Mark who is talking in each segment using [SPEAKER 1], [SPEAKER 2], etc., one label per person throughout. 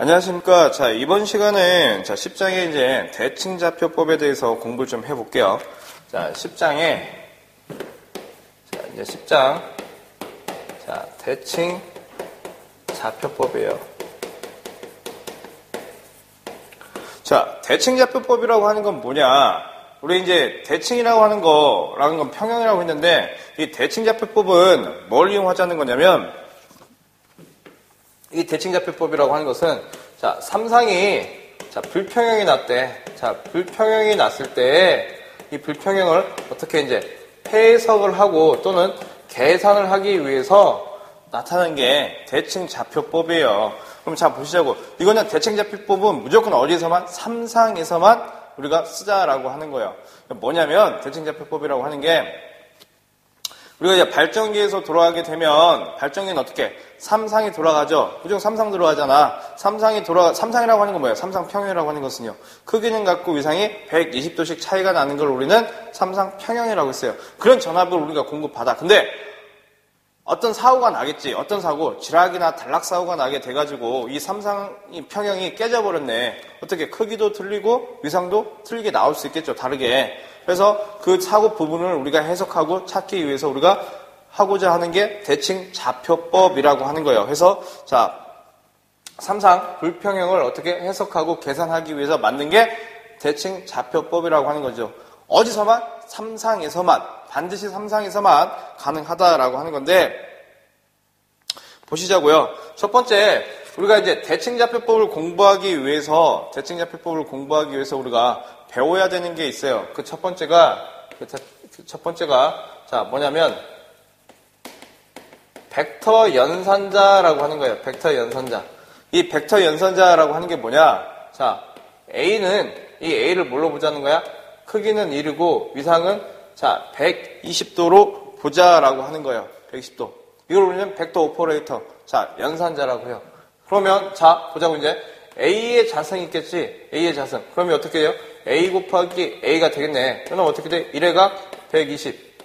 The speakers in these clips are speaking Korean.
[SPEAKER 1] 안녕하십니까. 자, 이번 시간은 10장의 이제 대칭좌표법에 대해서 공부를 좀 해볼게요. 자, 10장에 이제 10장 대칭좌표법이에요. 자, 대칭좌표법이라고 하는 건 뭐냐? 우리 이제 대칭이라고 하는 건 평형이라고 했는데, 이 대칭좌표법은 뭘 이용하자는 거냐면, 이 대칭좌표법이라고 하는 것은, 삼상이, 불평형이 났대. 불평형이 났을 때, 이 불평형을 어떻게 이제 해석을 하고 또는 계산을 하기 위해서 나타나는 게 대칭좌표법이에요. 그럼 자, 보시자고. 이거는 대칭좌표법은 무조건 어디서만? 삼상에서만 우리가 쓰자라고 하는 거예요. 뭐냐면, 대칭좌표법이라고 하는 게, 우리가 이제 발전기에서 돌아가게 되면, 발전기는 어떻게? 삼상이 돌아가죠? 무조건 삼상 돌아가잖아. 삼상이라고 하는 건 뭐예요? 삼상평형이라고 하는 것은요. 크기는 같고 위상이 120도씩 차이가 나는 걸 우리는 삼상평형이라고 했어요. 그런 전압을 우리가 공급받아. 근데, 어떤 사고가 나겠지. 어떤 사고, 지락이나 단락사고가 나게 돼가지고, 이 삼상평형이 깨져버렸네. 어떻게? 크기도 틀리고, 위상도 틀리게 나올 수 있겠죠. 다르게. 그래서 그 사고 부분을 우리가 해석하고 찾기 위해서 우리가 하고자 하는 게 대칭좌표법이라고 하는 거예요. 그래서 삼상 불평형을 어떻게 해석하고 계산하기 위해서 만든 게 대칭좌표법이라고 하는 거죠. 어디서만? 삼상에서만, 반드시 삼상에서만 가능하다라고 하는 건데, 보시자고요. 첫 번째, 우리가 이제 대칭좌표법을 공부하기 위해서 우리가 배워야 되는 게 있어요. 그 첫 번째가 뭐냐면, 벡터 연산자라고 하는 거예요. 벡터 연산자. 이 벡터 연산자라고 하는 게 뭐냐? A는, 이 A를 뭘로 보자는 거야? 크기는 1이고, 위상은, 120도로 보자라고 하는 거예요. 120도. 이걸 우리는 벡터 오퍼레이터. 연산자라고 해요. 그러면, 보자고 이제. A의 자성이 있겠지? A의 자성. 그러면 어떻게 해요? A 곱하기 A가 되겠네. 그럼 어떻게 돼? 1의 각 120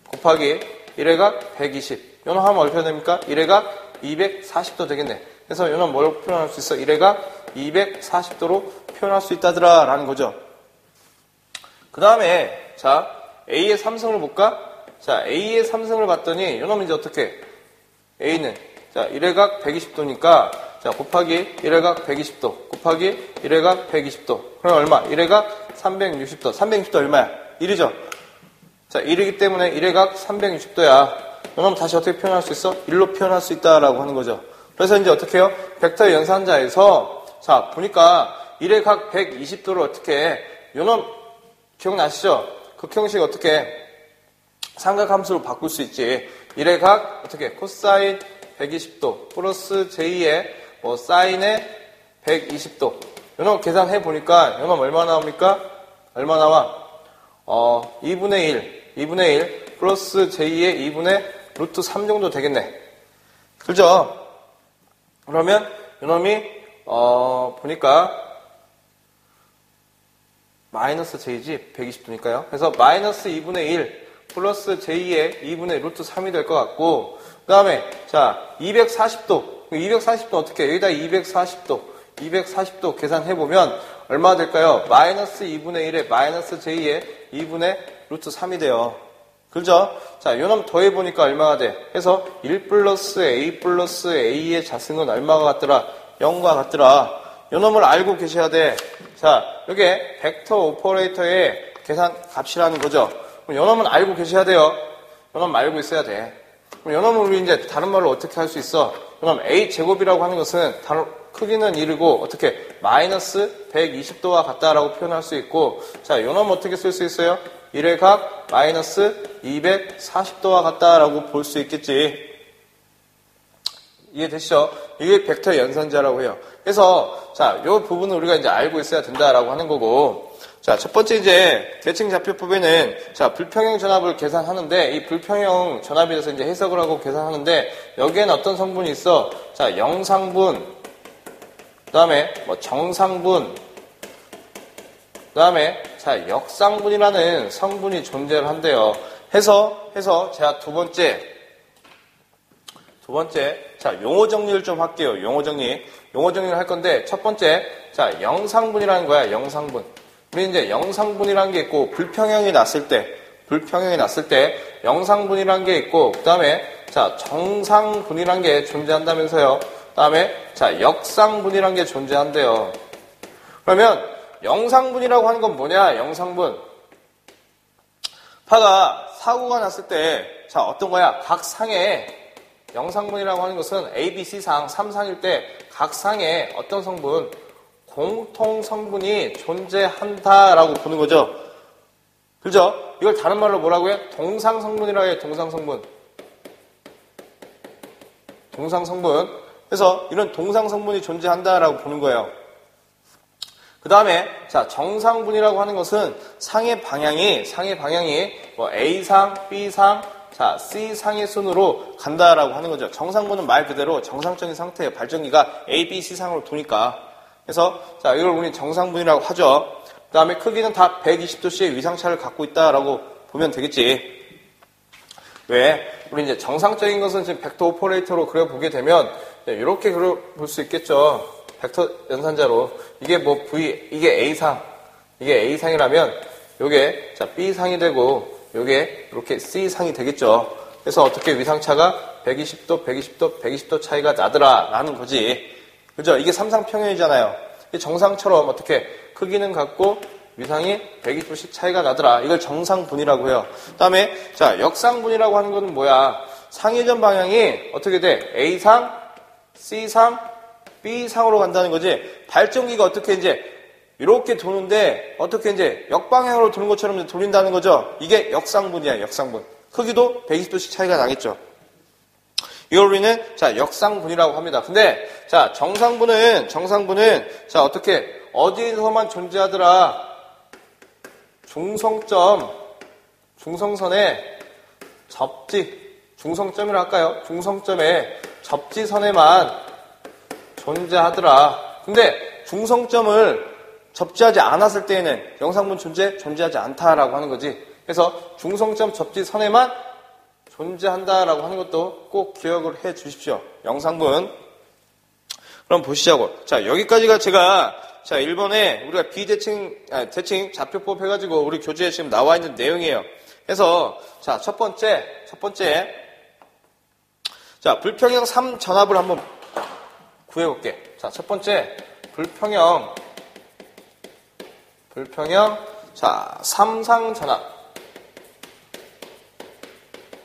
[SPEAKER 1] 곱하기 1의 각 120. 요놈 하면 얼마나 됩니까? 1의 각 240도 되겠네. 그래서 요놈 뭘로 표현할 수 있어? 1의 각 240도로 표현할 수 있다더라 라는 거죠. 그 다음에 A의 삼성을 볼까? A의 삼성을 봤더니 요놈은 이제 어떻게? A는 1의 각 120도니까 곱하기 1의 각 120도 곱하기 1의 각 120도. 그럼 얼마? 1의 각 360도. 360도 얼마야? 1이죠? 1이기 때문에 1의 각 360도야. 그럼 다시 어떻게 표현할 수 있어? 1로 표현할 수 있다라고 하는 거죠. 그래서 이제 어떻게 해요? 벡터 연산자에서 보니까 1의 각 120도를 어떻게 요놈 기억나시죠? 극형식 어떻게 삼각함수로 바꿀 수 있지. 1의 각 어떻게 코사인 120도 플러스 J의 사인의 120도. 요놈 계산해 보니까 요놈 얼마 나옵니까? 얼마 나와? 2분의 1 플러스 J의 2분의 루트 3 정도 되겠네. 그죠? 그러면 요놈이 보니까 마이너스 J지 120도니까요. 그래서 마이너스 2분의 1 플러스 J의 2분의 루트 3이 될 것 같고, 그 다음에 240도 240도 어떻게 해요? 여기다 240도 계산해보면 얼마 될까요? 마이너스 2분의 1에 마이너스 J의 2분의 루트 3이 돼요. 그죠? 요놈 더해보니까 얼마가 돼? 해서 1 플러스 A 플러스 A의 자승은 얼마가 같더라? 0과 같더라. 요놈을 알고 계셔야 돼. 요게 벡터 오퍼레이터의 계산 값이라는 거죠. 그럼 요놈은 알고 계셔야 돼요. 요놈 알고 있어야 돼. 그럼 요놈은 우리 이제 다른 말로 어떻게 할 수 있어? 그럼 A 제곱이라고 하는 것은 크기는 1이고 어떻게 마이너스 120도와 같다라고 표현할 수 있고, 요놈 어떻게 쓸 수 있어요? 1의 각 마이너스 240도와 같다라고 볼 수 있겠지. 이해되시죠? 이게 벡터 연산자라고 해요. 그래서 요 부분은 우리가 이제 알고 있어야 된다라고 하는 거고, 첫 번째 이제 대칭좌표법에는 불평형 전압을 계산하는데, 이 불평형 전압에 대해서 이제 해석을 하고 계산하는데, 여기에는 어떤 성분이 있어? 영상분, 그 다음에 정상분, 그 다음에 역상분이라는 성분이 존재를 한대요. 해서 제가 두 번째, 용어 정리를 좀 할게요. 용어 정리. 용어 정리를 할 건데, 첫 번째, 자, 영상분이라는 거야, 영상분. 우리 이제 영상분이라는 게 있고, 불평형이 났을 때, 영상분이라는 게 있고, 그 다음에, 자, 정상분이라는 게 존재한다면서요. 그 다음에, 자, 역상분이라는 게 존재한대요. 그러면, 영상분이라고 하는 건 뭐냐, 영상분. 파가 사고가 났을 때, 자, 어떤 거야? 각 상에, 영상분이라고 하는 것은 A, B, C상, 3상일 때, 각 상에 어떤 성분, 공통 성분이 존재한다라고 보는 거죠. 그죠? 이걸 다른 말로 뭐라고 해? 동상성분이라고 해, 동상성분. 동상성분. 그래서 이런 동상성분이 존재한다라고 보는 거예요. 그 다음에, 자, 정상분이라고 하는 것은 상의 방향이 뭐 A상, B상, 자, C상의 순으로 간다라고 하는 거죠. 정상분은 말 그대로 정상적인 상태예요. 발전기가 A, B, C상으로 도니까. 그래서, 자, 이걸 우리 정상분이라고 하죠. 그 다음에 크기는 다 120도씨의 위상차를 갖고 있다라고 보면 되겠지. 왜? 우리 이제 정상적인 것은 지금 벡터 오퍼레이터로 그려보게 되면, 이렇게 그려볼 수 있겠죠. 벡터 연산자로. 이게 뭐 이게 A상이라면, 요게, 자, B상이 되고, 요게 이렇게 C상이 되겠죠. 그래서 어떻게 위상차가 120도 차이가 나더라, 라는 거지. 그죠? 이게 삼상평형이잖아요. 정상처럼 어떻게 크기는 같고, 위상이 120도씩 차이가 나더라. 이걸 정상분이라고 해요. 그 다음에, 자, 역상분이라고 하는 거는 뭐야? 상회전 방향이 어떻게 돼? A상, C상, B상으로 간다는 거지. 발전기가 어떻게 이제 이렇게 도는데 어떻게 이제 역방향으로 도는 것처럼 돌린다는 거죠. 이게 역상분이야, 역상분. 크기도 120도씩 차이가 나겠죠. 이걸 우리는 자, 역상분이라고 합니다. 근데 자, 정상분은 자, 어떻게 어디에서만 존재하더라? 중성선의 중성점이라 할까요? 중성점의 접지선에만 존재하더라. 근데 중성점을 접지하지 않았을 때에는 영상분 존재하지 않다라고 하는 거지. 그래서 중성점 접지선에만 존재한다라고 하는 것도 꼭 기억을 해 주십시오. 영상분. 그럼 보시자고. 자, 여기까지가 제가 자, 1번에 우리가 대칭 좌표법 해가지고 우리 교재에 지금 나와 있는 내용이에요. 그래서 자, 첫 번째 자, 불평형 3전압을 한번 구해볼게. 자, 첫 번째 불평형 자, 3상 전압.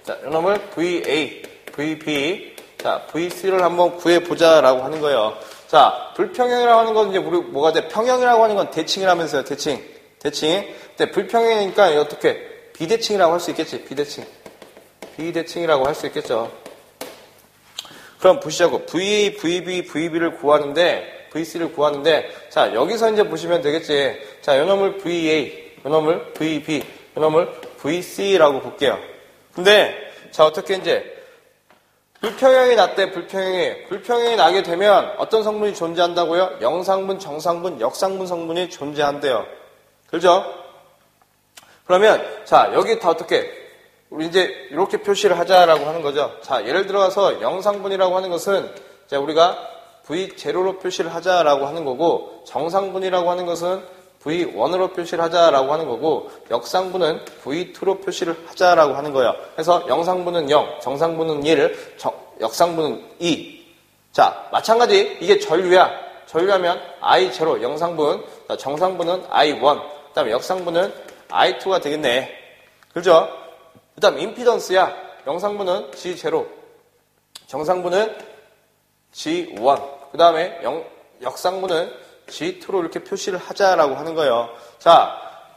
[SPEAKER 1] 자, 이놈을 VA, VB, 자, VC를 한번 구해보자라고 하는 거예요. 자, 불평형이라고 하는 건 이제 우리 뭐가 돼? 평형이라고 하는 건 대칭이라면서요, 대칭. 근데 불평형이니까 어떻게? 비대칭이라고 할 수 있겠지, 비대칭이라고 할 수 있겠죠. 그럼 보시자고. VA, VB, VB를 구하는데, VC를 구하는데, 자, 여기서 이제 보시면 되겠지. 자, 요놈을 VA, 요놈을 VB, 요놈을 VC라고 볼게요. 근데, 자, 어떻게 이제, 불평형이 났대, 불평형이 나게 되면 어떤 성분이 존재한다고요? 영상분, 정상분, 역상분 성분이 존재한대요. 그렇죠? 그러면, 자, 여기 다 어떻게, 우리 이제 이렇게 표시를 하자라고 하는 거죠. 자, 예를 들어서 영상분이라고 하는 것은, 자, 우리가 V0로 표시를 하자라고 하는 거고, 정상분이라고 하는 것은 V1으로 표시를 하자라고 하는 거고, 역상분은 V2로 표시를 하자라고 하는 거예요. 그래서 영상분은 0, 정상분은 1, 역상분은 2. 자, 마찬가지 이게 전류야. 전류하면 I0, 영상분, 정상분은 I1, 그 다음에 역상분은 I2가 되겠네. 그렇죠? 그 다음 임피던스야. 영상분은 G0, 정상분은 G1, 그 다음에 역상분은 G2로 이렇게 표시를 하자라고 하는 거예요. 자,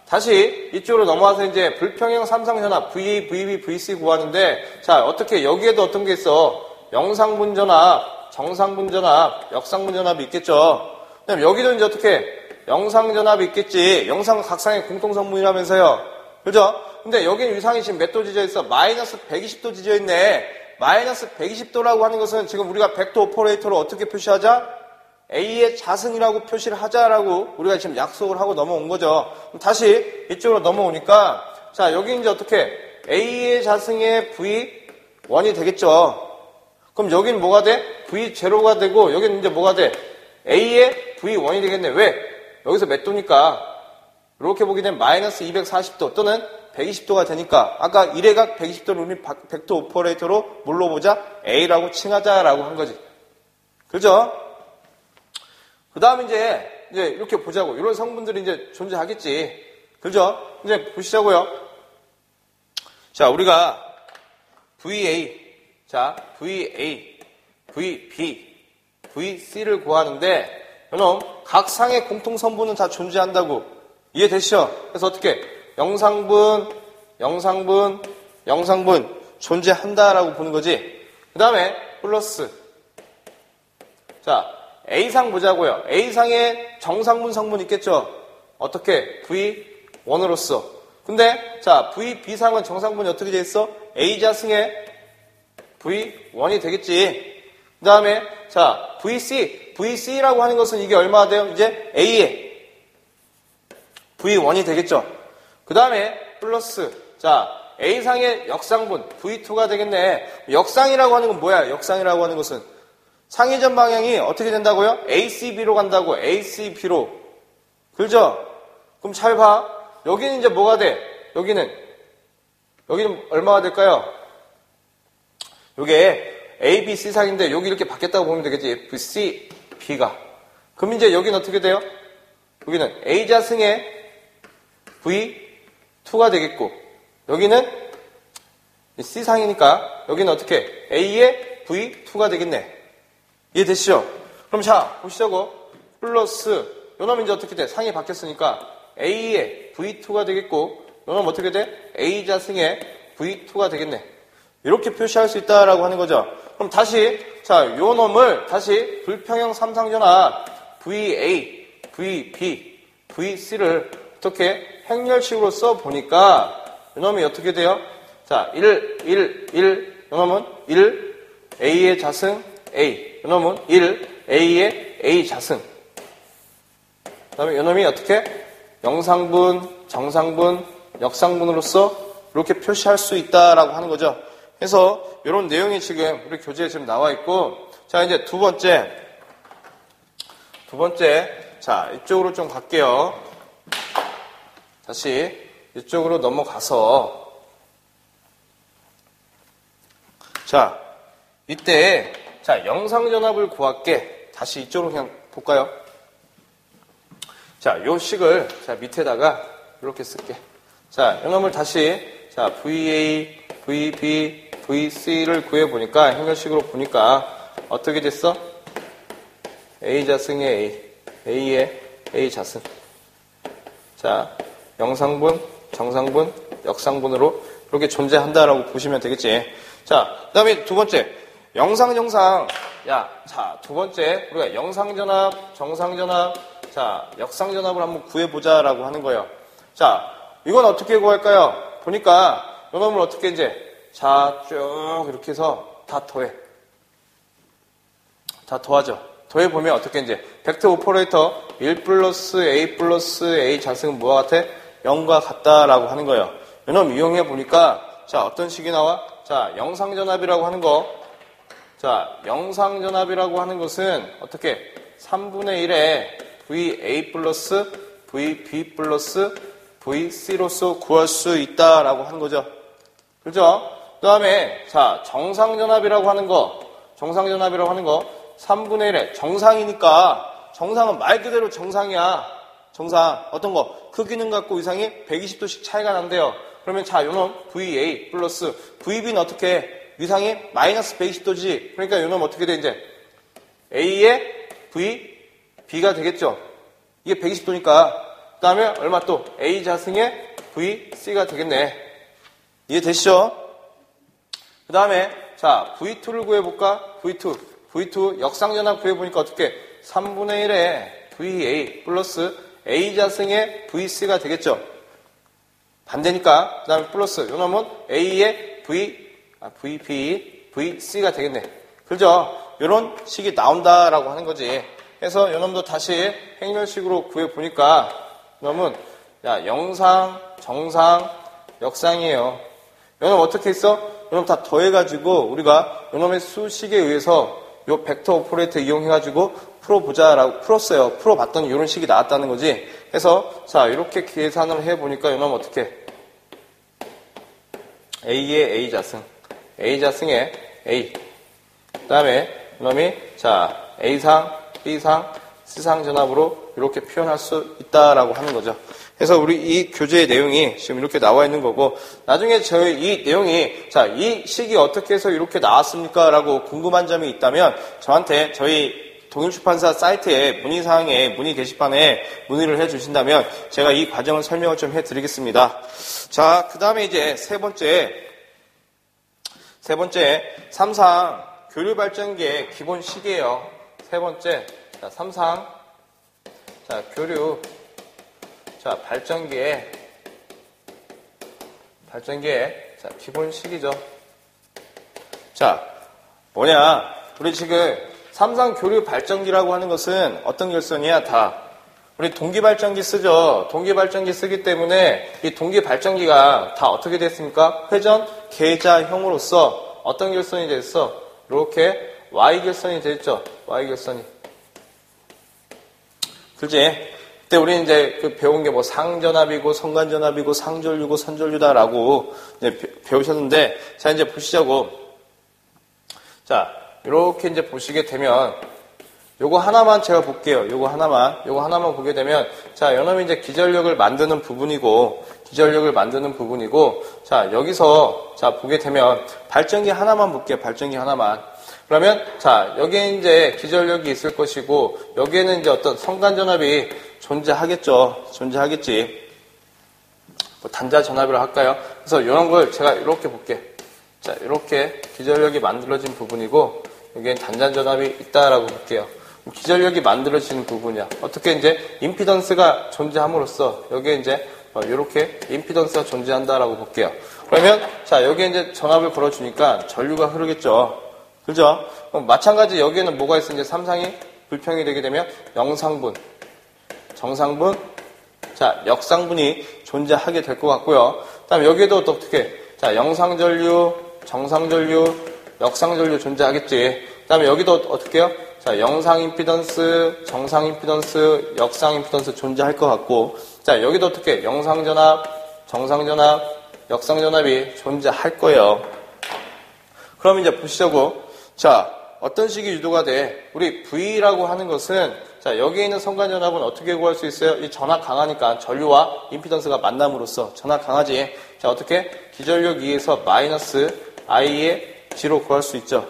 [SPEAKER 1] 다시 이쪽으로 넘어와서 이제 불평형 3상 전압 VA, VB, VC 구하는데, 자, 어떻게 여기에도 어떤 게 있어? 영상분 전압, 정상분 전압, 역상분 전압이 있겠죠. 그다음 여기도 이제 어떻게 영상 전압이 있겠지. 영상 각상의 공통성분이라면서요. 그죠? 근데 여기는 위상이 지금 몇 도 지져 있어? 마이너스 120도 지져 있네. 마이너스 120도라고 하는 것은 지금 우리가 벡터 오퍼레이터로 어떻게 표시하자? A의 자승이라고 표시를 하자라고 우리가 지금 약속을 하고 넘어온 거죠. 다시 이쪽으로 넘어오니까, 자, 여기 이제 어떻게 A의 자승의 V1이 되겠죠. 그럼 여기는 뭐가 돼? V0가 되고, 여기는 이제 뭐가 돼? A의 V1이 되겠네. 왜? 여기서 몇 도니까 이렇게 보게 되면 마이너스 240도 또는 120도가 되니까 아까 1회각 120도를 우리 벡터 오퍼레이터로 뭘로 보자? A라고 칭하자라고 한 거지. 그죠? 그 다음 이제 이렇게 보자고. 이런 성분들이 이제 존재하겠지. 그죠? 이제 보시자고요. 자, 우리가 VA, 자, VA, VB, VC를 구하는데, 여러분, 각 상의 공통성분은 다 존재한다고. 이해되시죠? 그래서 어떻게? 영상분 존재한다라고 보는 거지. 그 다음에, 플러스. 자, A상 보자고요. A상에 정상분 성분 있겠죠? 어떻게? V1으로서. 근데, 자, VB상은 정상분이 어떻게 돼 있어? A자승에 V1이 되겠지. 그 다음에, 자, VC라고 하는 것은 이게 얼마나 돼요? 이제 A에 V1이 되겠죠. 그 다음에, 플러스. 자, A상의 역상분 V2가 되겠네. 역상이라고 하는 건 뭐야? 역상이라고 하는 것은 상위점 방향이 어떻게 된다고요? ACB로 간다고. ACB로. 그죠? 그럼 잘 봐. 여기는 이제 뭐가 돼? 여기는 얼마가 될까요? 요게 A, B, C 상인데 여기 이렇게 바뀌었다고 보면 되겠지. F, C, B가. 그럼 이제 여기는 어떻게 돼요? 여기는 A자승의 V2가 되겠고 여기는 C상이니까 여기는 어떻게? A의 V2가 되겠네. 이해되시죠? 그럼 자, 보시자고. 플러스 요놈은 이제 어떻게 돼? 상이 바뀌었으니까 A의 V2가 되겠고 요놈은 어떻게 돼? A자승의 V2가 되겠네. 이렇게 표시할 수 있다라고 하는 거죠. 그럼 다시 자, 요 놈을 다시 불평형 삼상전압 VA, VB, VC를 어떻게 행렬식으로 써 보니까 요 놈이 어떻게 돼요? 자, 1, 요 놈은 1 A의 자승 A. 요 놈은 1 A의 A 자승. 그다음에 요 놈이 어떻게 영상분, 정상분, 역상분으로서 이렇게 표시할 수 있다라고 하는 거죠. 그래서 이런 내용이 지금 우리 교재에 지금 나와 있고, 자 이제 두 번째, 자 이쪽으로 좀 갈게요. 다시 이쪽으로 넘어가서, 자 이때 자 영상전압을 구할게. 다시 이쪽으로 그냥 볼까요? 자, 요 식을 자 밑에다가 이렇게 쓸게. 자, 요 놈을 다시 자 VA, VB, VC를 구해 보니까 행렬식으로 보니까 어떻게 됐어? A 자승의 A, A의 A 자승. 자, 영상분, 정상분, 역상분으로 이렇게 존재한다라고 보시면 되겠지. 자, 그다음에 두 번째 영상. 야, 자, 두 번째 우리가 영상전압, 정상전압, 자, 역상전압을 한번 구해보자라고 하는 거예요. 자, 이건 어떻게 구할까요? 보니까 요 놈을 어떻게 이제 자, 쭉 이렇게 해서 다 더해. 다 더하죠. 더해보면 어떻게 이제 벡터 오퍼레이터 1 플러스 A 자승은 뭐와 같아? 0과 같다라고 하는 거예요. 요 놈 이용해보니까 자, 어떤 식이 나와? 자, 영상전압이라고 하는 거. 자, 영상전압이라고 하는 것은 어떻게 3분의 1에 VA 플러스 VB 플러스 VC로서 구할 수 있다라고 하는 거죠. 그죠? 그 다음에, 자, 정상전압이라고 하는 거, 3분의 1에 정상이니까, 정상은 말 그대로 정상이야. 정상. 어떤 거? 크기는 갖고 이상이 120도씩 차이가 난대요. 그러면 자, 요놈 VA 플러스 VB는 어떻게? 위상이 마이너스 120도지. 그러니까 요놈 어떻게 돼, 이제? A의 VB가 되겠죠. 이게 120도니까. 그 다음에 얼마 또? A 자승의 VC가 되겠네. 이해되시죠? 그 다음에, 자, V2를 구해볼까? V2 역상전압 구해보니까 어떻게? 3분의 1에 VA 플러스 A 자승의 VC가 되겠죠. 반대니까. 그 다음에 플러스, 요 놈은 A의 VB, VC가 되겠네. 그죠? 요런 식이 나온다라고 하는 거지. 그래서 요 놈도 다시 행렬식으로 구해보니까, 요 놈은, 야, 영상, 정상, 역상이에요. 요 놈 어떻게 했어? 요 놈 다 더해가지고, 우리가 요 놈의 수식에 의해서 요 벡터 오퍼레이터 이용해가지고 풀어보자라고 풀었어요. 풀어봤더니 이런 식이 나왔다는 거지. 그래서 자 이렇게 계산을 해보니까 이놈 어떻게 A의 A 자승, A 자승의 A. 그 다음에 이놈이 자 A상, B상, C상 전압으로 이렇게 표현할 수 있다라고 하는 거죠. 그래서 우리 이 교재의 내용이 지금 이렇게 나와 있는 거고, 나중에 저희 이 내용이 자 이 식이 어떻게 해서 이렇게 나왔습니까? 라고 궁금한 점이 있다면 저한테 저희 동일출판사 사이트에 문의사항에 문의 게시판에 문의를 해주신다면 제가 이 과정을 설명을 좀 해드리겠습니다. 자, 그 다음에 이제 세 번째 삼상 교류 발전기의 기본 식이에요. 세 번째, 자, 삼상 자 교류 자 발전기의 자 기본 식이죠. 자 뭐냐? 우리 지금 삼상 교류 발전기라고 하는 것은 어떤 결선이야? 다 우리 동기 발전기 쓰죠. 동기 발전기 쓰기 때문에 이 동기 발전기가 다 어떻게 됐습니까? 회전 계좌형으로서 어떤 결선이 됐어? 이렇게 Y 결선이 됐죠. Y 결선이. 그렇지? 그때 우리 이제 그 배운 게 뭐 상전압이고 성간전압이고 상전류고 선전류다라고 이제 배우셨는데, 자 이제 보시자고. 자 이렇게 이제 보시게 되면 요거 하나만 제가 볼게요. 요거 하나만 보게 되면 자 요놈이 이제 기전력을 만드는 부분이고 자 여기서 자 보게 되면 발전기 하나만 볼게요. 발전기 하나만. 그러면 자 여기에 이제 기전력이 있을 것이고 여기에는 이제 어떤 성간전압이 존재하겠지. 뭐 단자 전압이라 할까요? 그래서 이런 걸 제가 이렇게 볼게. 자 이렇게 기전력이 만들어진 부분이고 여기엔 단자 전압이 있다라고 볼게요. 기전력이 만들어지는 부분이야. 어떻게 이제 임피던스가 존재함으로써 여기에 이제 이렇게 임피던스가 존재한다라고 볼게요. 그러면 자 여기에 이제 전압을 걸어주니까 전류가 흐르겠죠. 그죠? 마찬가지 여기에는 뭐가 있어? 이제 삼상이 불평이 되게 되면 영상분, 정상분, 자 역상분이 존재하게 될 것 같고요. 그다음 여기에도 또 어떻게? 자 영상전류, 정상전류, 역상전류 존재하겠지. 그다음에 여기도 어떻게 해요? 자 영상 임피던스, 정상 임피던스, 역상 임피던스 존재할 것 같고, 자 여기도 어떻게? 영상전압, 정상전압, 역상전압이 존재할 거예요. 그럼 이제 보시자고. 자, 어떤 식이 유도가 돼? 우리 V라고 하는 것은, 자, 여기에 있는 성간전압은 어떻게 구할 수 있어요? 이 전압 강하니까 전류와 임피던스가 만남으로써 전압 강하지. 자, 어떻게? 기전력 2에서 마이너스 I의 G로 구할 수 있죠.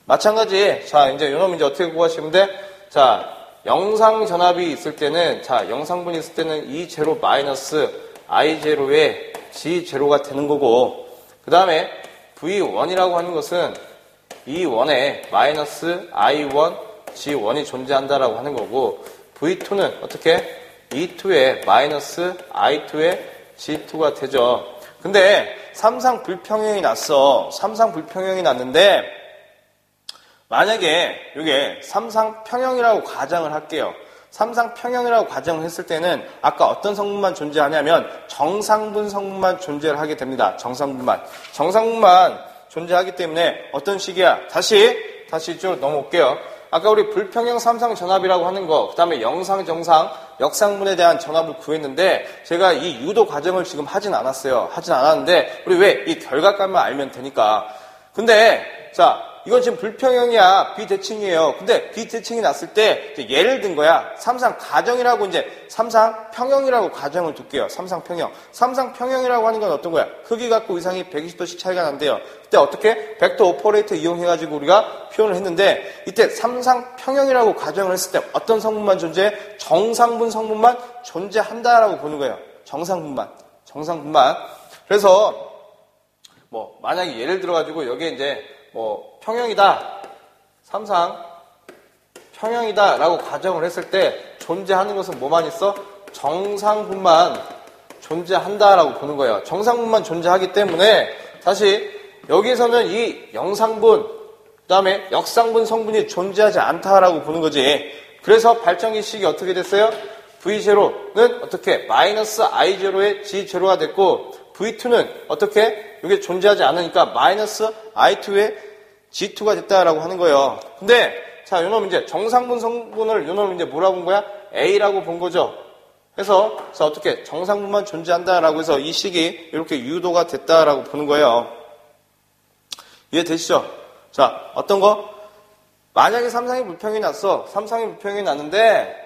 [SPEAKER 1] 마찬가지. 자, 이제 요놈 이제 어떻게 구하시면 돼? 자, 영상 전압이 있을 때는, 자, 영상분이 있을 때는 E 제로 마이너스 I 제로에 G 제로가 되는 거고, 그 다음에 V1이라고 하는 것은 E1에 마이너스 I1, G1이 존재한다라고 하는 거고, V2는 어떻게? E2에 마이너스 I2에 G2가 되죠. 근데 삼상 불평형이 났는데, 만약에 이게 삼상 평형이라고 가정을 할게요. 삼상 평형이라고 가정을 했을 때는 아까 어떤 성분만 존재하냐면 정상분 성분만 존재를 하게 됩니다. 정상분만 존재하기 때문에 어떤 식이야? 다시 이쪽으로 넘어올게요. 아까 우리 불평형 삼상 전압이라고 하는 거, 그 다음에 영상, 정상, 역상분에 대한 전압을 구했는데 제가 이 유도 과정을 지금 하진 않았는데 우리 왜 이 결과값만 알면 되니까. 근데 자 이건 지금 불평형이야. 비대칭이에요. 근데 비대칭이 났을 때 예를 든 거야. 삼상 가정이라고 이제 삼상 평형이라고 가정을 둘게요. 삼상 평형. 삼상 평형이라고 하는 건 어떤 거야? 크기 갖고 위상이 120도씩 차이가 난대요. 그때 어떻게? 벡터 오퍼레이터 이용해가지고 우리가 표현을 했는데 이때 삼상 평형이라고 가정을 했을 때 어떤 성분만 존재해? 정상분 성분만 존재한다라고 보는 거예요. 정상분만. 그래서 뭐 만약에 예를 들어가지고 여기에 이제 뭐 평형이다, 삼상 평형이다 라고 가정을 했을 때 존재하는 것은 뭐만 있어? 정상분만 존재한다라고 보는 거예요. 정상분만 존재하기 때문에 사실 여기서는 이 영상분 그 다음에 역상분 성분이 존재하지 않다라고 보는 거지. 그래서 발전기 식이 어떻게 됐어요? V0는 어떻게? 마이너스 I0에 G0가 됐고 V2는 어떻게? 이게 존재하지 않으니까 마이너스 I2에 G2가 됐다라고 하는 거예요. 근데 자, 요놈 이제 정상분 성분을 요놈 이제 뭐라고 본 거야? A라고 본 거죠. 그래서 자, 어떻게 정상분만 존재한다라고 해서 이 식이 이렇게 유도가 됐다라고 보는 거예요. 이해되시죠? 자, 어떤 거? 만약에 삼상이 불평이 났어. 삼상이 불평이 났는데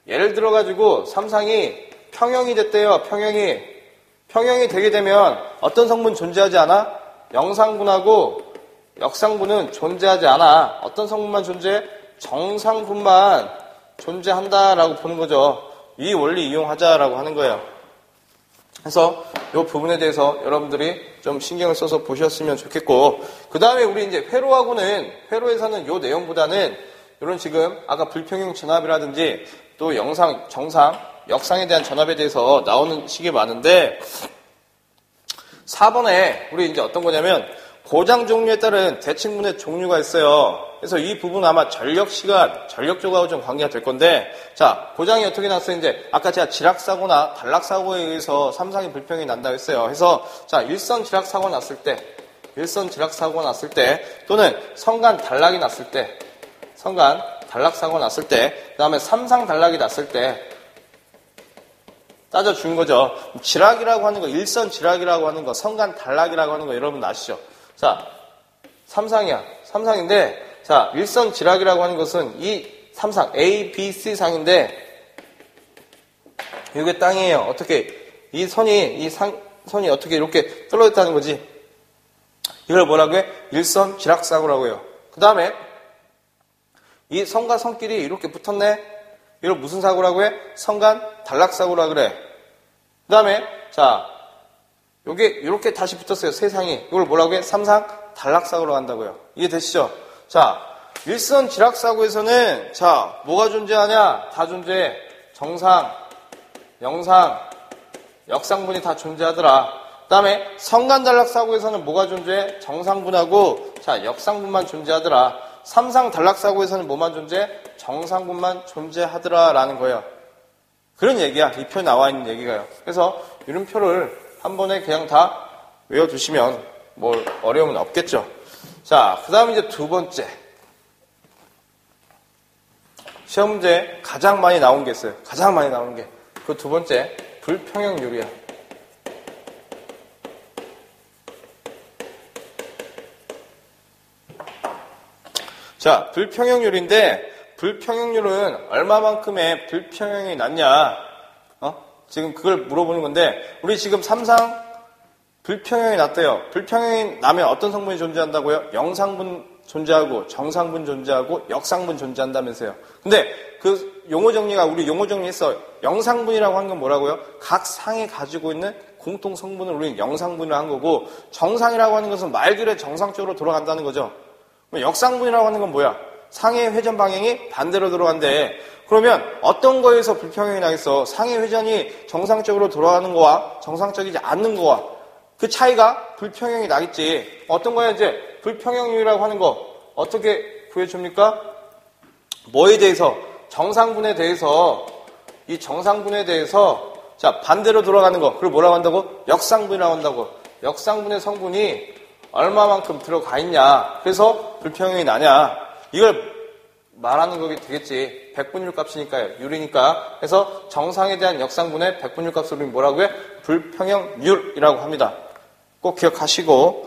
[SPEAKER 1] 예를 들어 가지고 삼상이 평형이 됐대요. 평형이 되게 되면 어떤 성분 존재하지 않아? 영상분하고 역상분은 존재하지 않아. 어떤 성분만 존재해? 정상분만 존재한다라고 보는 거죠. 이 원리 이용하자라고 하는 거예요. 그래서 이 부분에 대해서 여러분들이 좀 신경을 써서 보셨으면 좋겠고, 그 다음에 우리 이제 회로에서는 이 내용보다는 이런 지금 아까 불평형 전압이라든지 또 영상, 정상, 역상에 대한 전압에 대해서 나오는 식이 많은데 4번에 우리 이제 어떤 거냐면 고장 종류에 따른 대칭분의 종류가 있어요. 그래서 이 부분은 아마 전력 시간, 전력 조각하고 좀 관계가 될 건데, 자, 고장이 어떻게 났어요? 이제 아까 제가 지락사고나 단락사고에 의해서 삼상이 불평이 난다고 했어요. 그래서 자, 일선 지락사고 났을 때 또는 성간 단락이 났을 때, 단락사고 났을 때, 그 다음에 삼상 단락이 났을 때 따져준 거죠. 지락이라고 하는 거, 일선 지락이라고 하는 거, 성간 단락이라고 하는 거 여러분 아시죠? 자, 삼상인데, 자, 일선 지락이라고 하는 것은 이 삼상, A, B, C 상인데, 이게 땅이에요. 어떻게, 선이 어떻게 이렇게 떨어졌다는 거지? 이걸 뭐라고 해? 일선 지락사고라고 해요. 그 다음에, 이 선과 선끼리 이렇게 붙었네? 이걸 무슨 사고라고 해? 성간 단락사고라 그래. 그 다음에, 자, 요게 이렇게 다시 붙었어요. 세상이. 이걸 뭐라고 해? 삼상 단락사고로 한다고요. 이해되시죠? 자, 일선 지락사고에서는 자, 뭐가 존재하냐? 다 존재해. 정상, 영상, 역상분이 다 존재하더라. 그 다음에 성간 단락사고에서는 뭐가 존재해? 정상분하고 자, 역상분만 존재하더라. 삼상 단락사고에서는 뭐만 존재해? 정상분만 존재하더라라는 거예요. 그런 얘기야. 이 표에 나와 있는 얘기가요. 그래서 이런 표를 한 번에 그냥 다 외워두시면 뭐 어려움은 없겠죠. 자, 그 다음에 이제 두 번째. 시험 문제 가장 많이 나온 게 있어요. 가장 많이 나오는 게. 그 두 번째, 불평형률이야. 자, 불평형률인데, 불평형률은 얼마만큼의 불평형이 났냐? 지금 그걸 물어보는 건데, 우리 지금 삼상 불평형이 났대요. 불평형이 나면 어떤 성분이 존재한다고요? 영상분 존재하고, 정상분 존재하고, 역상분 존재한다면서요. 근데 그 용어 정리가, 우리 용어 정리했어. 영상분이라고 하는 건 뭐라고요? 각 상이 가지고 있는 공통 성분을 우리는 영상분이라고 한 거고, 정상이라고 하는 것은 말 그대로 정상적으로 돌아간다는 거죠. 역상분이라고 하는 건 뭐야? 상의 회전 방향이 반대로 돌아간대. 그러면 어떤 거에서 불평형이 나겠어? 상의 회전이 정상적으로 돌아가는 거와 정상적이지 않는 거와 그 차이가 불평형이 나겠지. 어떤 거야 이제 불평형률이라고 하는 거 어떻게 구해줍니까? 뭐에 대해서? 정상분에 대해서, 이 정상분에 대해서 자, 반대로 돌아가는 거, 그걸 뭐라고 한다고? 역상분이라고 한다고. 역상분의 성분이 얼마만큼 들어가 있냐, 그래서 불평형이 나냐, 이걸 말하는 거게 되겠지. 백분율 값이니까요. 율이니까. 그래서 정상에 대한 역상분의 백분율 값을 우리 뭐라고 해? 불평형률이라고 합니다. 꼭 기억하시고,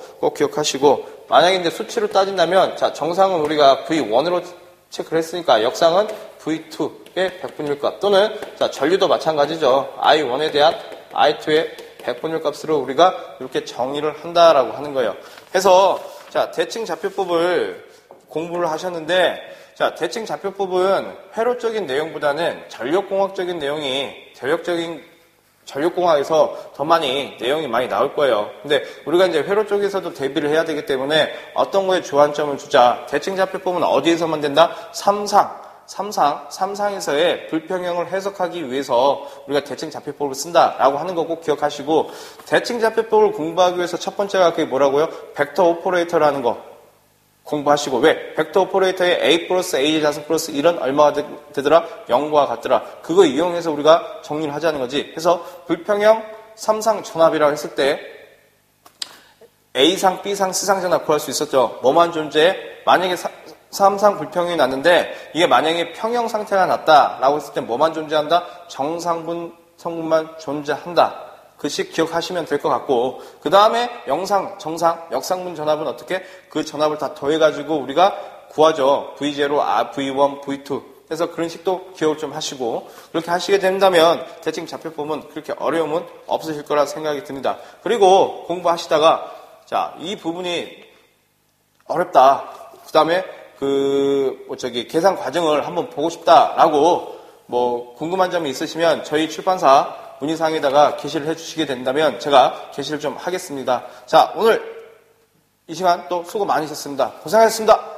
[SPEAKER 1] 만약에 이제 수치로 따진다면, 자, 정상은 우리가 V1으로 체크를 했으니까, 역상은 V2의 백분율 값, 또는, 자, 전류도 마찬가지죠. I1에 대한 I2의 백분율 값으로 우리가 이렇게 정의를 한다라고 하는 거예요. 그래서, 자, 대칭 좌표법을 공부를 하셨는데, 자, 대칭 좌표법은 회로적인 내용보다는 전력공학적인 내용이 전력공학에서 더 내용이 많이 나올 거예요. 근데 우리가 이제 회로 쪽에서도 대비를 해야 되기 때문에 어떤 거에 주안점을 주자. 대칭 좌표법은 어디에서만 된다? 삼상에서의 불평형을 해석하기 위해서 우리가 대칭 좌표법을 쓴다라고 하는 거 꼭 기억하시고, 대칭 좌표법을 공부하기 위해서 첫 번째가 그게 뭐라고요? 벡터 오퍼레이터라는 거 공부하시고, 왜? 벡터 오퍼레이터의 A 플러스 A 자승 플러스 1은 얼마가 되더라? 0과 같더라. 그거 이용해서 우리가 정리를 하자는 거지. 그래서 불평형 삼상 전압이라고 했을 때 A상, B상, C상 전압 구할 수 있었죠. 뭐만 존재해? 만약에 3상 불평이 났는데 이게 만약에 평형 상태가 났다라고 했을 때 뭐만 존재한다? 정상분 성분만 존재한다. 그 식 기억하시면 될 것 같고, 그 다음에 영상, 정상, 역상분 전압은 어떻게? 그 전압을 다 더해가지고 우리가 구하죠. V0, V1, V2. 그래서 그런 식도 기억을 좀 하시고, 그렇게 하시게 된다면 대칭 좌표 보면 그렇게 어려움은 없으실 거라 생각이 듭니다. 그리고 공부하시다가, 자, 이 부분이 어렵다. 그 다음에 계산 과정을 한번 보고 싶다라고 궁금한 점이 있으시면 저희 출판사 문의사항에다가 게시를 해주시게 된다면 제가 게시를 좀 하겠습니다. 자, 오늘 이 시간 또 수고 많으셨습니다. 고생하셨습니다.